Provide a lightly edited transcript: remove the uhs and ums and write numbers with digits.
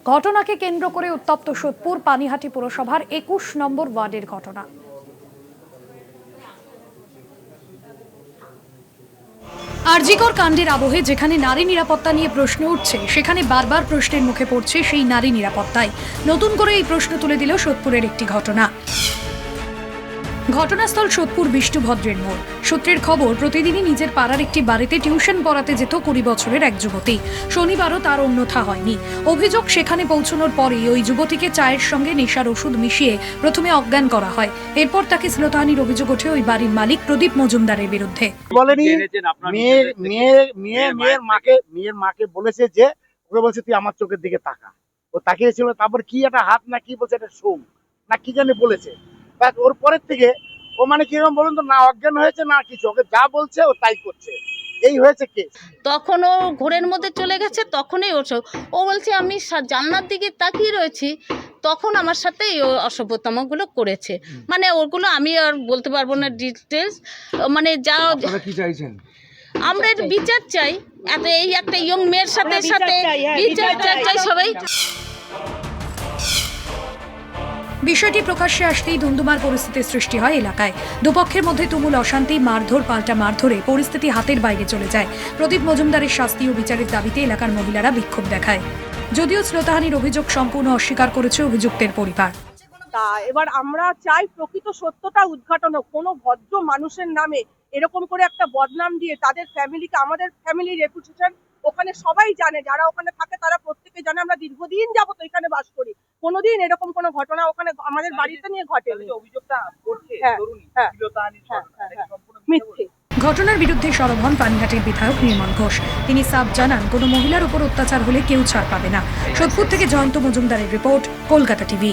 ঘটনাকে কেন্দ্র করে উত্তপ্ত সোদপুর পানিহাটি পুরসভার ২১ নম্বর ওয়ার্ডের ঘটনা। আরজিকর কাণ্ডের আবহে যেখানে নারী নিরাপত্তা নিয়ে প্রশ্ন উঠছে, সেখানে বারবার প্রশ্নের মুখে পড়ছে সেই নারী নিরাপত্তায়। নতুন করে এই প্রশ্ন তুলে দিল সোদপুরের একটি ঘটনা। ঘটনাস্থল সোদপুর বিষ্ণুভদ্রের মোড়। সূত্রের খবর, প্রতিদিনই নিজের পাড়ার একটি বাড়িতে টিউশন পড়াতে যেত ২০ বছরের এক যুবতী। শনিবারও তার অন্যথা হয়নি। অভিযোগ, সেখানে পৌঁছানোর পরেই ওই যুবতীকে চায়ের সঙ্গে নেশার ওষুধ মিশিয়ে প্রথমে অজ্ঞান করা হয়। এরপর তাকে শ্লীলতাহানির অভিযোগ ওঠে ওই বাড়ির মালিক প্রদীপ মজুমদারের বিরুদ্ধে। বলেনি, মেয়ের মাকে বলেছে যে, ওকে বলছে তুই আমার চোখের দিকে তাকা। ও তাকিয়েছিল, তারপর কি একটা হাত না কি বলছে, এটা সোম না কি জানি বলেছে। ওর পরের থেকে ও মানে কিরকম বলুন তো, না অজ্ঞান হয়েছে না কিছু, ওকে যা বলছে ও তাই করছে। এই হয়েছে কেস। তখন ও ঘোরের মধ্যে চলে গেছে, তখনই ও বলছে আমি জানলার দিকে তাকিয়ে রয়েছি, তখন আমার সাথে এই অসভ্যতমগুলো করেছে। মানে ওগুলো আমি আর বলতে পারবো না ডিটেলস। মানে যা কি চাইছেন? আমরা এর বিচার চাই। এই একটা ইয়ং মেয়ের সাথে বিচার চাই সবাই। বিষয়টি প্রকাশ্যে আসতেই ধুন্ধুমার পরিস্থিতির সৃষ্টি হয় এলাকায়। দুপক্ষের মধ্যে তুমুল অশান্তি, মারধর পাল্টা মারধরে পরিস্থিতি হাতের বাইরে চলে যায়। প্রদীপ মজুমদারের শাস্তি ও বিচারের দাবিতে এলাকার মহিলারা বিক্ষোভ দেখায়। যদিও শ্লীলতাহানির অভিযোগ সম্পূর্ণ অস্বীকার করেছে অভিযুক্তের পরিবার। এবার আমরা চাই প্রকৃত সত্যটা উদ্ঘাটন হোক। কোনো ভদ্র মানুষের নামে এরকম করে একটা বদনাম দিয়ে তাদের ফ্যামিলিকে, আমাদের ফ্যামিলির রেপুটেশন ওখানে সবাই জানে, যারা ওখানে থাকে তারা প্রত্যেকে জানে। আমরা দীর্ঘদিন যাবত এখানে বাস করি, কোনোদিন এরকম কোনো ঘটনা ওখানে আমাদের বাড়িতে নিয়ে ঘটেনি। মিথ্যে। ঘটনার বিরুদ্ধে সরব হন পানিহাটির বিধায়ক নির্মল ঘোষ। তিনি সাফ জানান, কোনো মহিলার উপর অত্যাচার হলে কেউ ছাড় পাবে না। সোদপুর থেকে জয়ন্ত মজুমদারের রিপোর্ট, কলকাতা টিভি।